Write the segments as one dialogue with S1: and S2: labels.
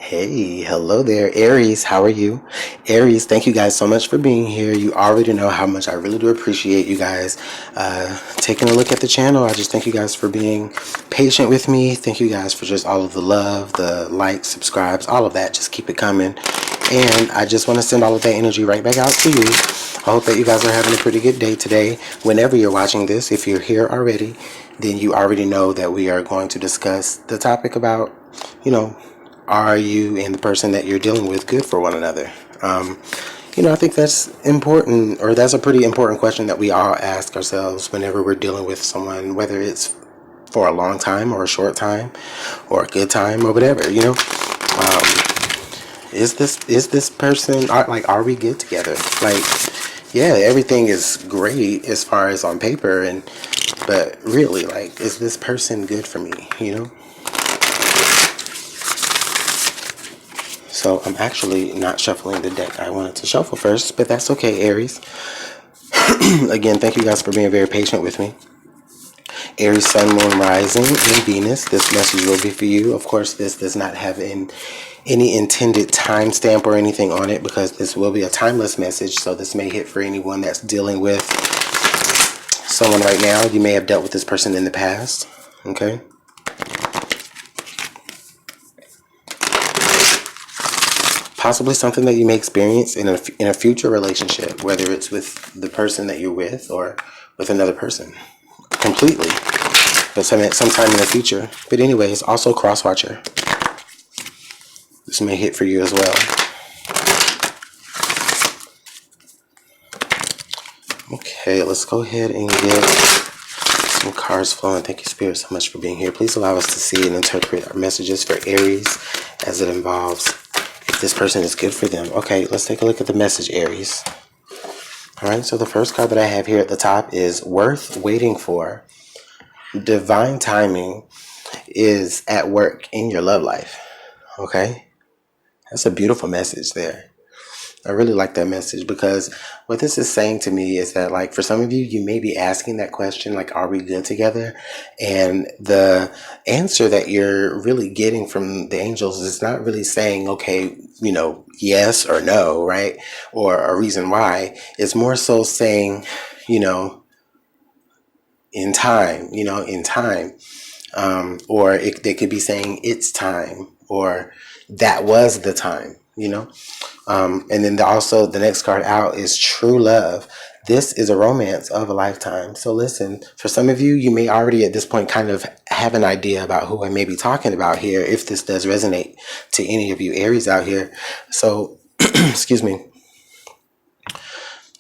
S1: Hey, hello there, Aries. How are you? Aries, thank you guys so much for being here. You already know how much I really do appreciate you guys taking a look at the channel. I just thank you guys for being patient with me. Thank you guys for just all of the love, the likes, subscribes, all of that. Just keep it coming. And I just want to send all of that energy right back out to you. I hope that you guys are having a pretty good day today. Whenever you're watching this, if you're here already, then you already know that we are going to discuss the topic about, are you and the person that you're dealing with good for one another? I think that's important, or that's a pretty important question that we all ask ourselves whenever we're dealing with someone, whether it's for a long time or a short time or a good time or whatever, is this person, are we good together? Yeah, everything is great as far as on paper, but really, is this person good for me? So I'm actually not shuffling the deck I wanted to shuffle first, but that's okay, Aries. Again, thank you guys for being very patient with me. Aries, Sun, Moon, Rising, and Venus. This message will be for you. Of course, this does not have any intended timestamp or anything on it, because this will be a timeless message. So this may hit for anyone that's dealing with someone right now. You may have dealt with this person in the past. Okay. Possibly something that you may experience in a future relationship, whether it's with the person that you're with or with another person completely, but sometime in the future. But anyways, also cross watcher. This may hit for you as well. Okay, let's go ahead and get some cards flowing. Thank you, Spirit, so much for being here. Please allow us to see and interpret our messages for Aries as it involves this person is good for them. Okay, let's take a look at the message, Aries. All right, so the first card that I have here at the top is worth waiting for. Divine timing is at work in your love life. Okay, that's a beautiful message there. I really like that message, because what this is saying to me is that, for some of you, you may be asking that question, are we good together? And the answer that you're really getting from the angels is not really saying, okay, yes or no, right? Or a reason why. It's more so saying, in time, or they could be saying it's time, or that was the time, and then also the next card out is true love. This is a romance of a lifetime. So listen, for some of you, you may already at this point kind of have an idea about who I may be talking about here, if this does resonate to any of you Aries out here. So, excuse me.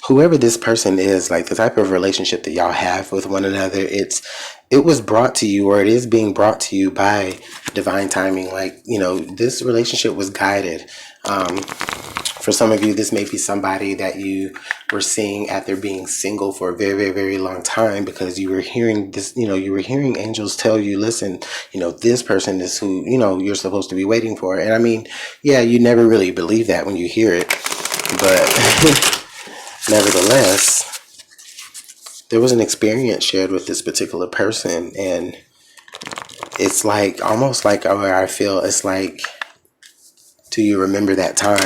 S1: Whoever this person is, the type of relationship that y'all have with one another, it was brought to you, or it is being brought to you by divine timing. This relationship was guided. For some of you, this may be somebody that you were seeing after being single for a very, very, very long time, because you were hearing this, you were hearing angels tell you, listen, this person is who, you're supposed to be waiting for. And I mean, yeah, you never really believe that when you hear it, but nevertheless, there was an experience shared with this particular person, and it's almost where I feel it's do you remember that time?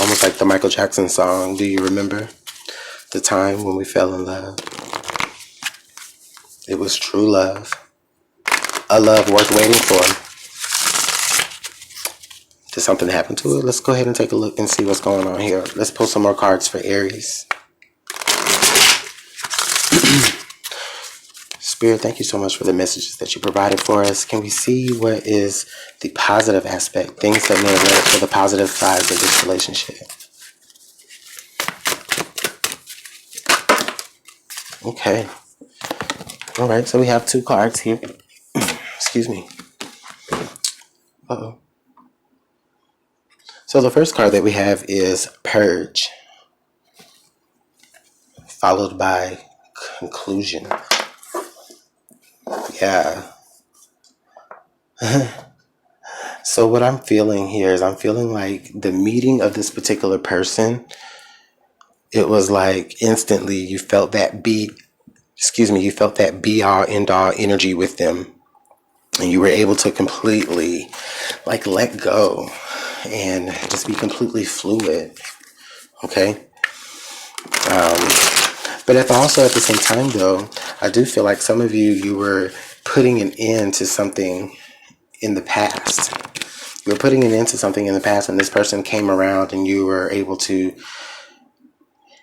S1: Almost like the Michael Jackson song, do you remember the time when we fell in love? It was true love, a love worth waiting for. Did something happen to it? Let's go ahead and take a look and see what's going on here. Let's pull some more cards for Aries. Spirit, thank you so much for the messages that you provided for us. Can we see what is the positive aspect, things that may have led to the positive sides of this relationship? Okay. All right, so we have two cards here. Excuse me. Uh-oh. So the first card that we have is Purge, followed by Conclusion. Yeah. So what I'm feeling here is I'm feeling like the meeting of this particular person, it was instantly you felt that be all end all energy with them. and you were able to completely like let go and just be completely fluid. Okay. But also at the same time, though, I do feel like some of you were putting an end to something in the past. You were putting an end to something in the past, and this person came around and you were able to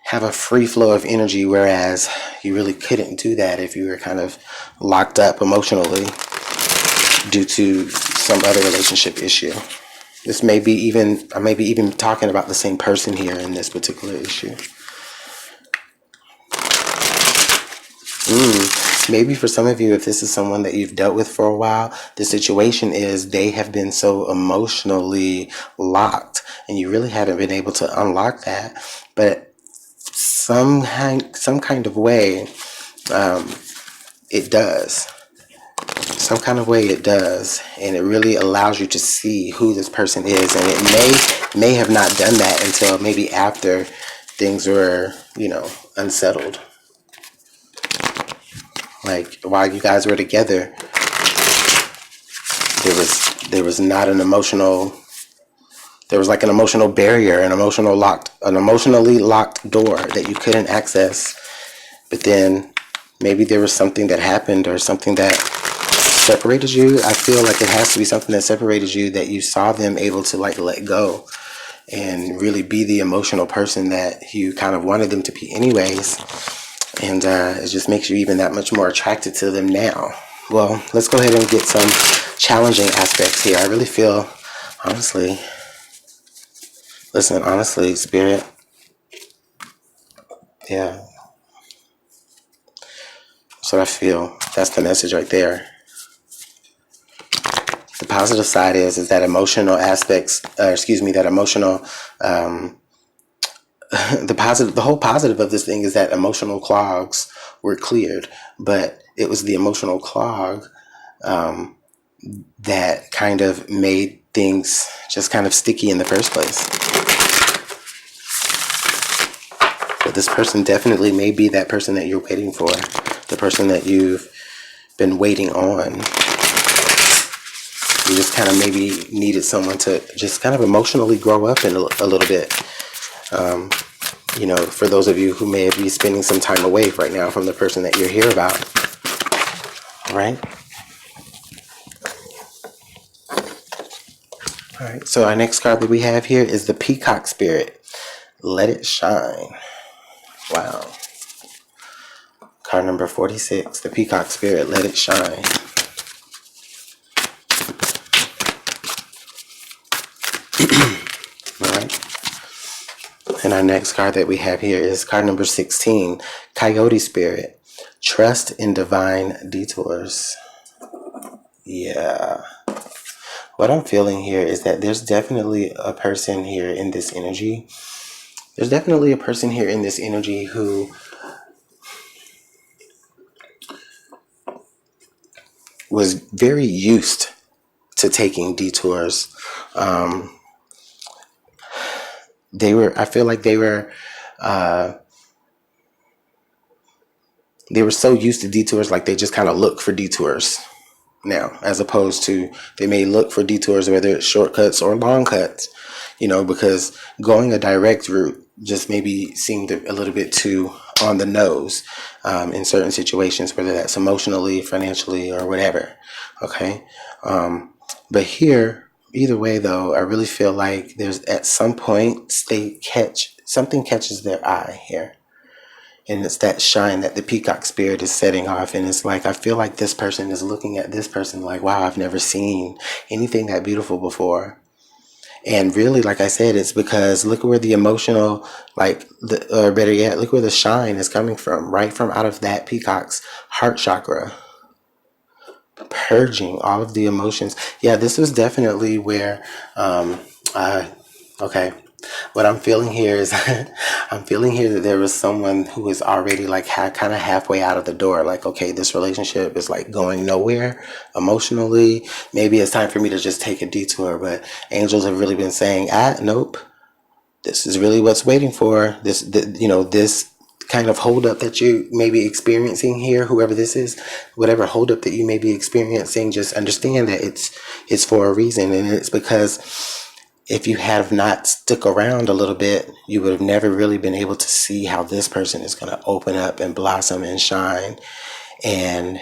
S1: have a free flow of energy, whereas you really couldn't do that if you were kind of locked up emotionally due to some other relationship issue. This may be even, I may be even talking about the same person here in this particular issue. Maybe for some of you, if this is someone that you've dealt with for a while, the situation is they have been so emotionally locked and you really haven't been able to unlock that. But some kind of way, it does. Some kind of way it does. And it really allows you to see who this person is. And it may have not done that until maybe after things were, unsettled. Like while you guys were together, there was not an emotional, there was like an emotional barrier, an emotionally locked door that you couldn't access. But then maybe there was something that happened or something that separated you. I feel like it has to be something that separated you, that you saw them able to like let go and really be the emotional person that you kind of wanted them to be anyways. And it just makes you even that much more attracted to them now. Well, let's go ahead and get some challenging aspects here. I really feel, honestly, Spirit, yeah, that's what I feel. That's the message right there. The positive side is that emotional aspects, that emotional, the whole positive of this thing is that emotional clogs were cleared, but it was the emotional clog that kind of made things just kind of sticky in the first place. But this person definitely may be that person that you're waiting for, the person that you've been waiting on. You just kind of maybe needed someone to just kind of emotionally grow up in a little bit. For those of you who may be spending some time away right now from the person that you're here about. All right? All right, so our next card that we have here is the Peacock Spirit. Let it shine. Wow. Card number 46, the Peacock Spirit, let it shine. All right. And our next card that we have here is card number 16, Coyote Spirit. Trust in divine detours. Yeah. What I'm feeling here is that there's definitely a person here in this energy. There's definitely a person here in this energy who was very used to taking detours. I feel like they were so used to detours, like they just kind of look for detours now, as opposed to they may look for detours, whether it's shortcuts or long cuts, because going a direct route just maybe seemed a little bit too on the nose in certain situations, whether that's emotionally, financially, or whatever. Okay. But here, either way though, I really feel like there's at some point something catches their eye here. And it's that shine that the Peacock Spirit is setting off. And it's like, I feel like this person is looking at this person like, wow, I've never seen anything that beautiful before. And really, like I said, it's because look where the emotional, or better yet, look where the shine is coming from, right from out of that peacock's heart chakra. Purging all of the emotions. Yeah, this was definitely where, okay. What I'm feeling here is I'm feeling here that there was someone who was already like kind of halfway out of the door. Like, okay, this relationship is like going nowhere emotionally. Maybe it's time for me to just take a detour. But angels have really been saying, nope, this is really what's waiting for this kind of holdup that you may be experiencing here, whoever this is, whatever holdup that you may be experiencing, just understand that it's for a reason. And it's because if you have not stuck around a little bit, you would have never really been able to see how this person is going to open up and blossom and shine and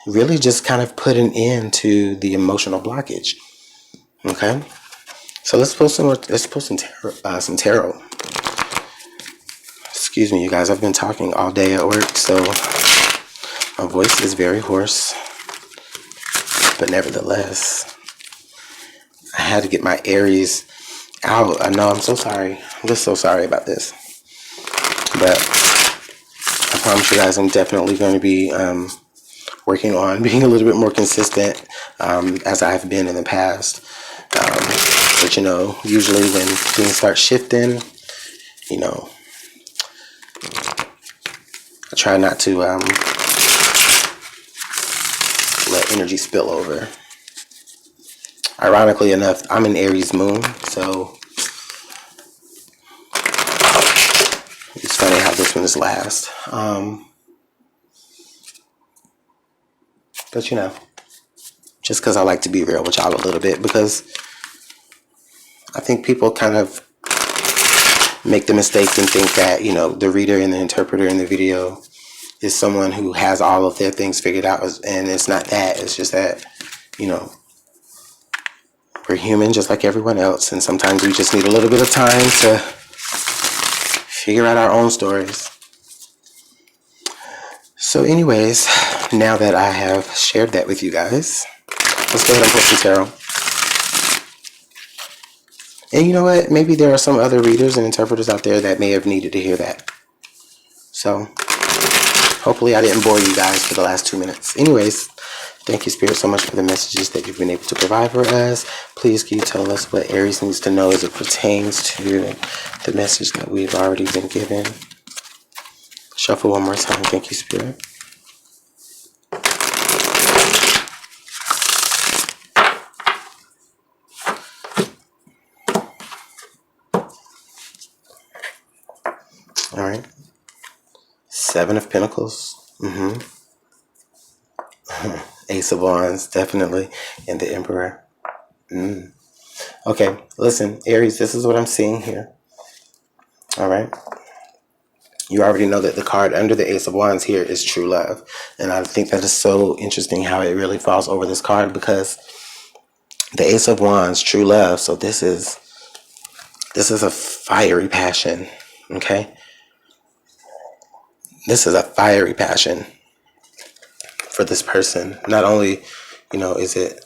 S1: really just kind of put an end to the emotional blockage. Okay, so let's pull some more. Let's pull some tarot. Excuse me, you guys. I've been talking all day at work, so my voice is very hoarse. But nevertheless, I had to get my Aries out. I know. I'm so sorry. I'm just so sorry about this. But I promise you guys, I'm definitely going to be working on being a little bit more consistent as I've been in the past. But you know, usually when things start shifting, you know, I try not to let energy spill over. Ironically enough, I'm an Aries moon, so it's funny how this one is last. But you know, just because I like to be real with y'all a little bit, because I think people kind of make the mistake and think that, you know, the reader and the interpreter in the video is someone who has all of their things figured out, and it's not that. It's just that, you know, we're human just like everyone else, and sometimes we just need a little bit of time to figure out our own stories. So anyways, now that I have shared that with you guys, let's go ahead and pull some tarot. And you know what? Maybe there are some other readers and interpreters out there that may have needed to hear that. So hopefully I didn't bore you guys for the last 2 minutes. Anyways, thank you, Spirit, so much for the messages that you've been able to provide for us. Please, can you tell us what Aries needs to know as it pertains to the message that we've already been given? Shuffle one more time. Thank you, Spirit. All right. 7 of Pentacles. Ace of Wands, definitely. And the Emperor. Okay, listen, Aries, this is what I'm seeing here. All right. You already know that the card under the Ace of Wands here is true love. And I think that is so interesting how it really falls over this card, because the Ace of Wands, true love. So this is a fiery passion. Okay. This is a fiery passion for this person. Not only, you know, is it,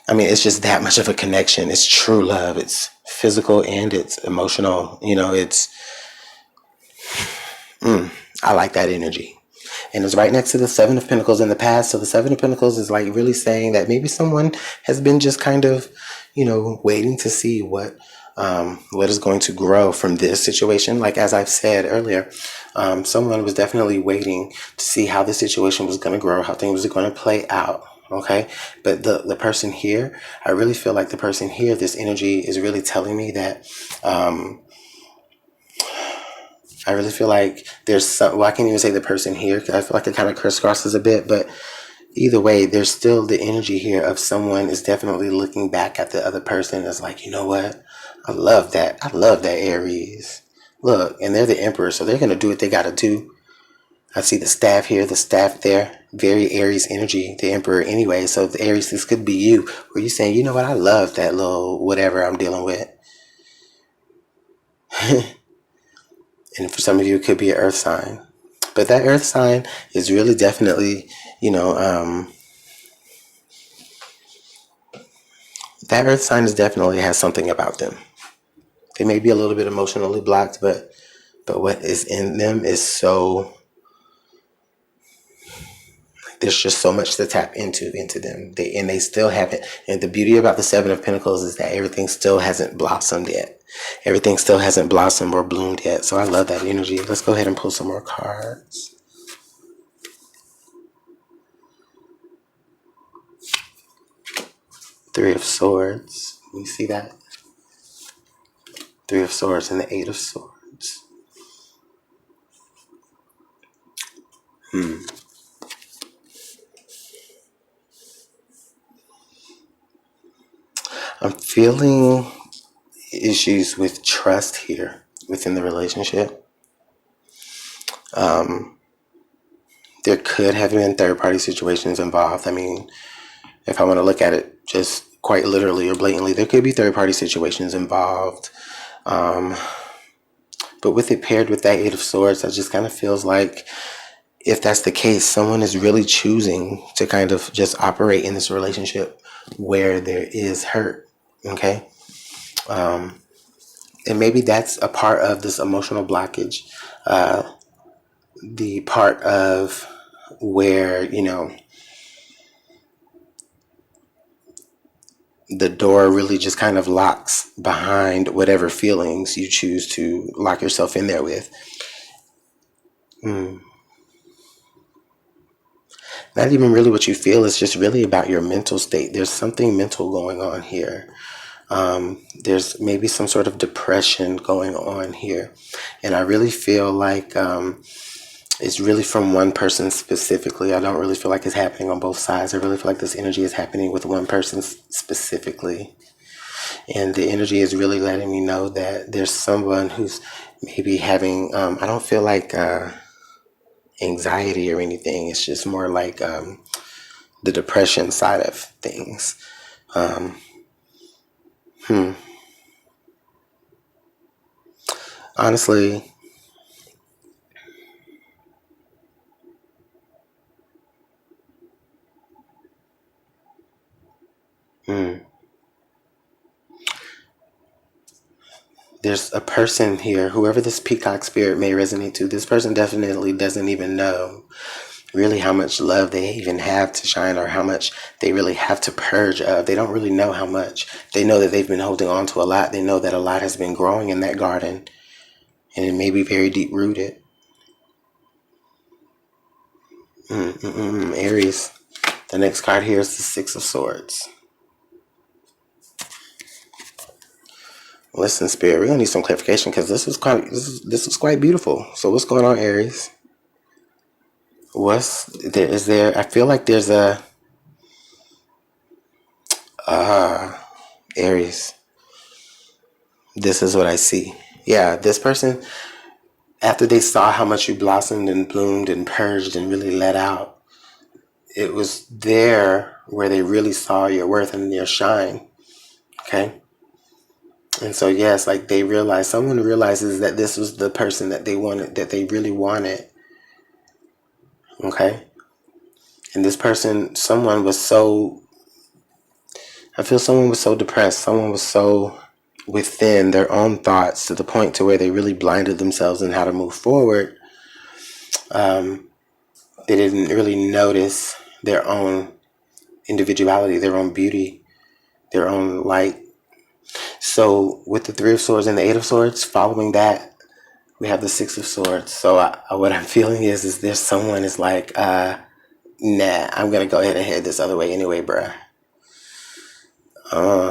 S1: I mean, it's just that much of a connection. It's true love. It's physical and it's emotional. You know, it's, I like that energy. And it's right next to the 7 of Pentacles in the past. So the 7 of Pentacles is like really saying that maybe someone has been just kind of, you know, waiting to see what is going to grow from this situation. Like, as I've said earlier, someone was definitely waiting to see how the situation was going to grow, how things were going to play out. Okay. But the person here, I really feel like the person here, this energy is really telling me that, I really feel like there's some, well, I can't even say the person here, because I feel like it kind of crisscrosses a bit, but either way, there's still the energy here of someone is definitely looking back at the other person as like, you know what? I love that. I love that, Aries. Look, and they're the Emperor, so they're going to do what they got to do. I see the staff here, the staff there. Very Aries energy, the Emperor anyway. So the Aries, this could be you. Where you saying, you know what? I love that little whatever I'm dealing with. And for some of you, it could be an earth sign. But that earth sign is really definitely, you know, that earth sign is definitely has something about them. They may be a little bit emotionally blocked, but what is in them is so, there's just so much to tap into them. They still haven't. And the beauty about the 7 of Pentacles is that everything still hasn't blossomed yet. Everything still hasn't blossomed or bloomed yet. So I love that energy. Let's go ahead and pull some more cards. Three of Swords. You see that? 3 of Swords and the 8 of Swords. I'm feeling issues with trust here within the relationship. There could have been third-party situations involved. I mean, if I want to look at it just quite literally or blatantly, there could be third-party situations involved. But with it paired with that Eight of Swords, it just kind of feels like if that's the case, someone is really choosing to kind of just operate in this relationship where there is hurt. Okay. And maybe that's a part of this emotional blockage. The part of where, the door really just kind of locks behind whatever feelings you choose to lock yourself in there with. Not even really what you feel, it's just really about your mental state. There's something mental going on here. There's maybe some sort of depression going on here. And I really feel like it's really from one person specifically. I don't really feel like it's happening on both sides. I really feel like this energy is happening with one person specifically. And the energy is really letting me know that there's someone who's maybe having, I don't feel like anxiety or anything. It's just more like the depression side of things. Honestly, there's a person here, whoever this peacock spirit may resonate to, this person definitely doesn't even know really how much love they even have to shine or how much they really have to purge of. They don't really know how much. They know that they've been holding on to a lot. They know that a lot has been growing in that garden and it may be very deep rooted. Aries. The next card here is the Six of Swords. Listen, Spirit, we're gonna need some clarification because this is quite beautiful. So what's going on, Aries? What's there? Is there? I feel like there's a Aries. This is what I see. Yeah, this person, after they saw how much you blossomed and bloomed and purged and really let out, it was there where they really saw your worth and your shine. Okay. And so, yes, like they realized, someone realizes that this was the person that they wanted, that they really wanted. Okay. And this person, I feel someone was so depressed. Someone was so within their own thoughts to the point to where they really blinded themselves in how to move forward. They didn't really notice their own individuality, their own beauty, their own light. So with the Three of Swords and the Eight of Swords, following that, we have the Six of Swords. So what I'm feeling is there's someone is like, nah, I'm going to go ahead and head this other way anyway, bruh.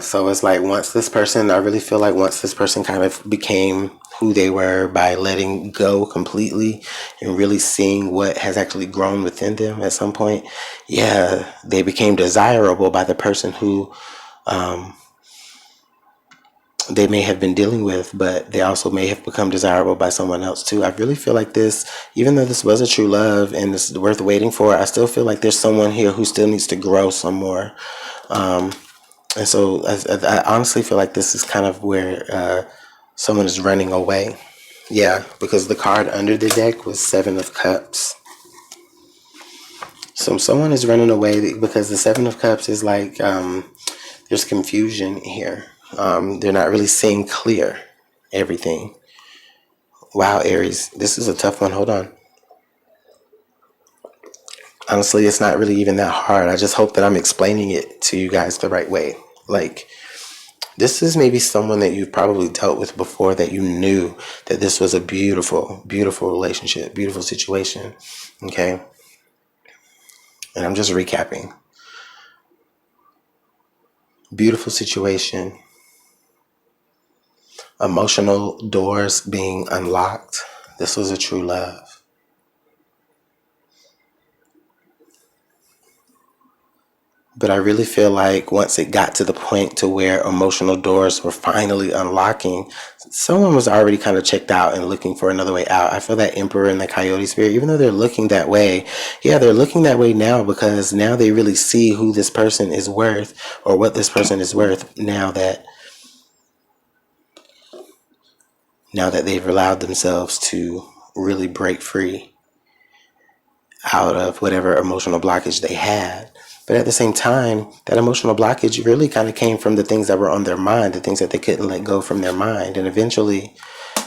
S1: So it's like I really feel like once this person kind of became who they were by letting go completely and really seeing what has actually grown within them at some point, yeah, they became desirable by the person who they may have been dealing with, but they also may have become desirable by someone else too. I really feel like this, even though this was a true love and it's worth waiting for, I still feel like there's someone here who still needs to grow some more. And so I honestly feel like this is kind of where someone is running away. Yeah, because the card under the deck was Seven of Cups. So someone is running away because the Seven of Cups is like there's confusion here. They're not really seeing clear everything. Wow, Aries, this is a tough one. Hold on. Honestly, it's not really even that hard. I just hope that I'm explaining it to you guys the right way. Like, this is maybe someone that you've probably dealt with before that you knew that this was a beautiful, beautiful relationship, beautiful situation. Okay. And I'm just recapping. Beautiful situation. Emotional doors being unlocked. This was a true love. But I really feel like once it got to the point to where emotional doors were finally unlocking, someone was already kind of checked out and looking for another way out. I feel that Emperor and the Coyote spirit, even though they're looking that way, yeah, they're looking that way now because now they really see who this person is worth or what this person is worth now that they've allowed themselves to really break free out of whatever emotional blockage they had. But at the same time, that emotional blockage really kind of came from the things that were on their mind, the things that they couldn't let go from their mind. And eventually,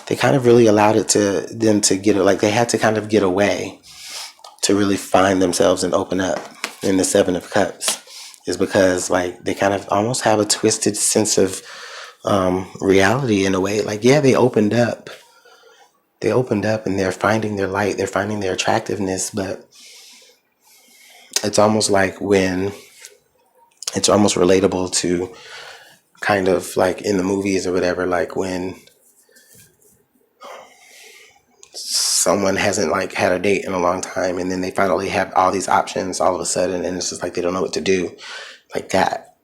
S1: they kind of really allowed it to them to get it, like they had to kind of get away to really find themselves and open up. In the Seven of Cups is because like they kind of almost have a twisted sense of reality in a way. Like, yeah, they opened up and they're finding their light, they're finding their attractiveness, but it's almost like when it's almost relatable to kind of like in the movies or whatever, like when someone hasn't like had a date in a long time and then they finally have all these options all of a sudden and it's just like they don't know what to do, like that.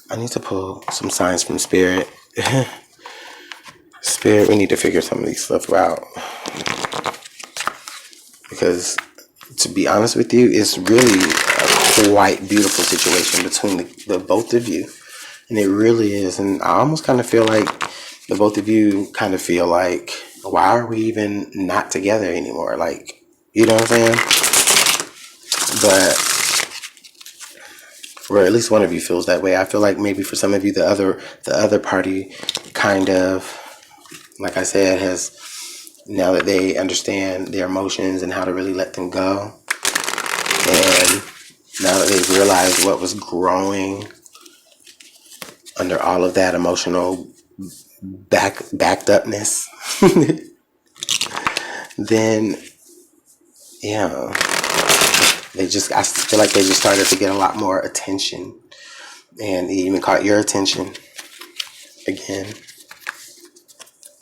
S1: I need to pull some signs from Spirit. Spirit, we need to figure some of these stuff out, because to be honest with you, it's really a quite beautiful situation between the both of you. And it really is. And I almost kind of feel like the both of you kind of feel like, why are we even not together anymore? Like, you know what I'm saying? But, or at least one of you feels that way. I feel like maybe for some of you, the other party kind of, like I said, has, now that they understand their emotions and how to really let them go, and now that they've realized what was growing under all of that emotional backed upness, then yeah, I feel like they just started to get a lot more attention, and it even caught your attention again,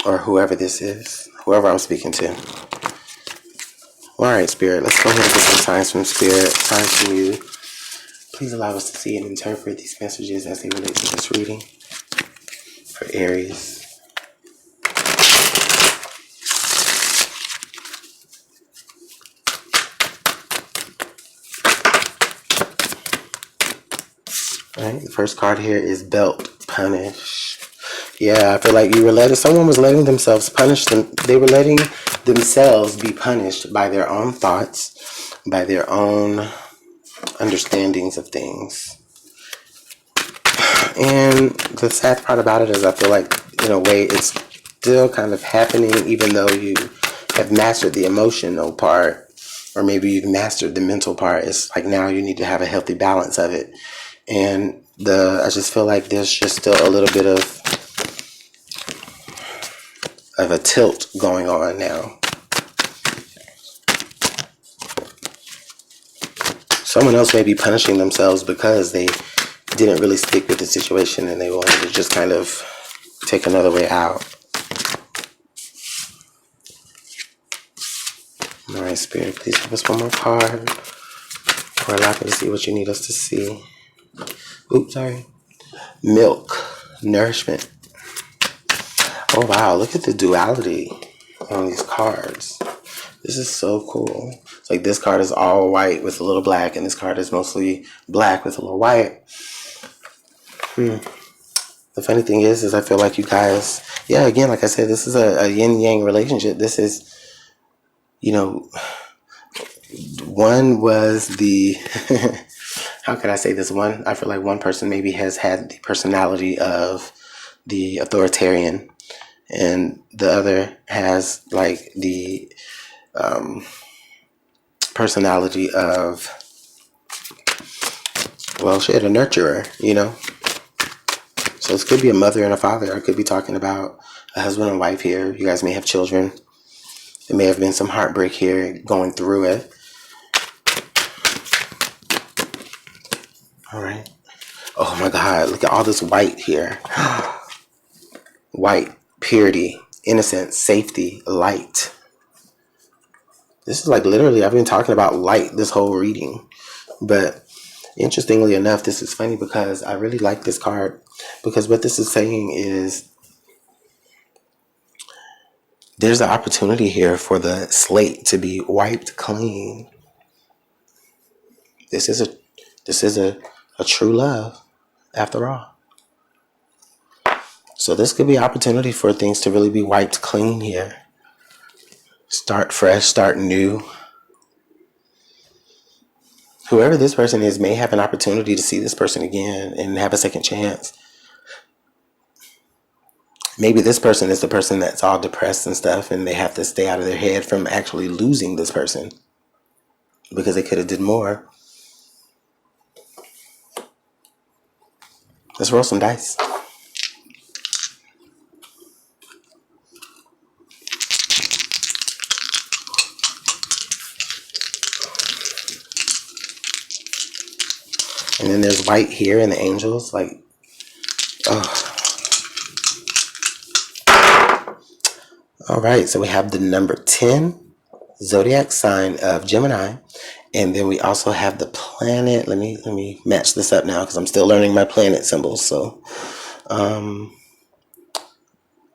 S1: or whoever this is, whoever I'm speaking to. All right, Spirit, let's go ahead and get some signs from Spirit, signs from you. Please allow us to see and interpret these messages as they relate to this reading for Aries. All right, the first card here is Belt Punish. Yeah, I feel like someone was letting themselves punish them. They were letting themselves be punished by their own thoughts, by their own understandings of things. And the sad part about it is I feel like, in a way, it's still kind of happening, even though you have mastered the emotional part, or maybe you've mastered the mental part. It's like now you need to have a healthy balance of it. And I just feel like there's just still a little bit of a tilt going on now. Someone else may be punishing themselves because they didn't really stick with the situation and they wanted to just kind of take another way out. All right, Spirit, please give us one more card, or allow me to see what you need us to see. Oops, sorry. Milk, nourishment. Oh wow, look at the duality on these cards. This is so cool. It's like this card is all white with a little black, and this card is mostly black with a little white. The funny thing is I feel like you guys, yeah, again, like I said, this is a yin-yang relationship. This is, one was the, how can I say this? One, I feel like one person maybe has had the personality of the authoritarian, and the other has like the personality of, well, shit, a nurturer, So this could be a mother and a father. I could be talking about a husband and wife here. You guys may have children. There may have been some heartbreak here going through it. All right. Oh my God, look at all this white here. White, purity, innocence, safety, light. This is like literally, I've been talking about light this whole reading. But interestingly enough, this is funny because I really like this card. Because what this is saying is there's an opportunity here for the slate to be wiped clean. This is a true love after all. So this could be an opportunity for things to really be wiped clean here. Start fresh, start new. Whoever this person is may have an opportunity to see this person again and have a second chance. Maybe this person is the person that's all depressed and stuff, and they have to stay out of their head from actually losing this person because they could have did more. Let's roll some dice. And then there's white here and the angels. Like, oh. All right, so we have the number 10, zodiac sign of Gemini. And then we also have the planet. Let me match this up now because I'm still learning my planet symbols. So,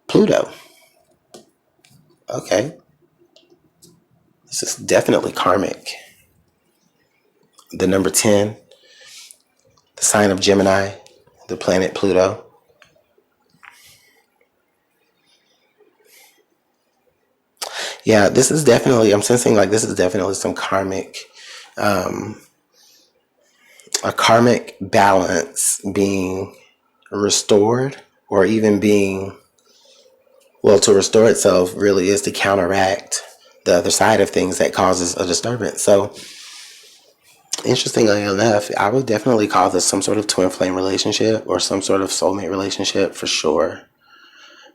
S1: Pluto. Okay. This is definitely karmic. The number 10, the sign of Gemini, the planet Pluto. Yeah, this is definitely, I'm sensing like this is definitely some karmic, a karmic balance being restored, or even being, well, to restore itself really is to counteract the other side of things that causes a disturbance. So interestingly enough, I would definitely call this some sort of twin flame relationship or some sort of soulmate relationship for sure.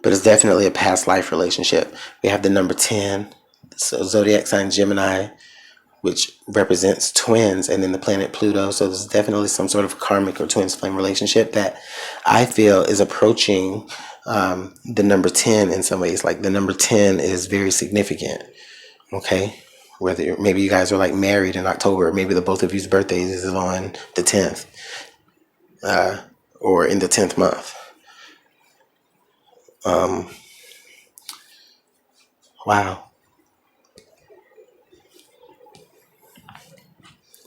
S1: But it's definitely a past life relationship. We have the number 10, so zodiac sign Gemini, which represents twins, and then the planet Pluto. So there's definitely some sort of karmic or twin flame relationship that I feel is approaching the number 10 in some ways. Like the number 10 is very significant. Okay, whether maybe you guys are like married in October, maybe the both of you's birthdays is on the 10th, or in the 10th month. Wow.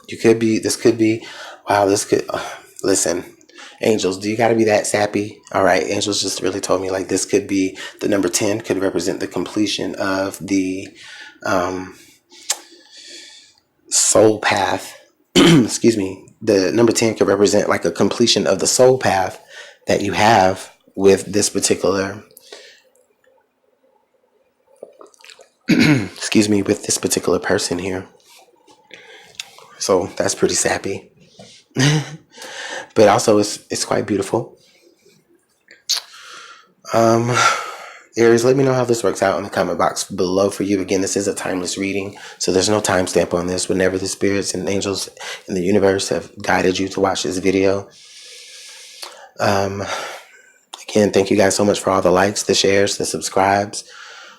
S1: This could be, wow, this could, listen, angels, do you got to be that sappy? All right, angels just really told me like this could be, the number 10 could represent the completion of the soul path. Excuse me. The number 10 could represent like a completion of the soul path that you have with this particular, excuse me, with this particular person here. So that's pretty sappy. But also it's quite beautiful. Aries, let me know how this works out in the comment box below for you. Again, this is a timeless reading, so there's no timestamp on this. Whenever the spirits and angels in the universe have guided you to watch this video. Again, thank you guys so much for all the likes, the shares, the subscribes,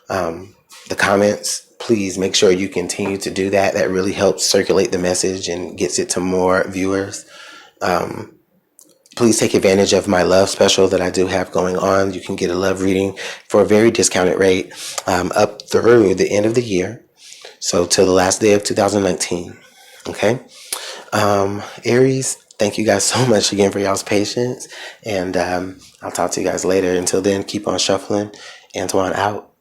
S1: the comments. Please make sure you continue to do that. That really helps circulate the message and gets it to more viewers. Please take advantage of my love special that I do have going on. You can get a love reading for a very discounted rate up through the end of the year. So till the last day of 2019. Okay. Aries, thank you guys so much again for y'all's patience. And I'll talk to you guys later. Until then, keep on shuffling. Antoine out.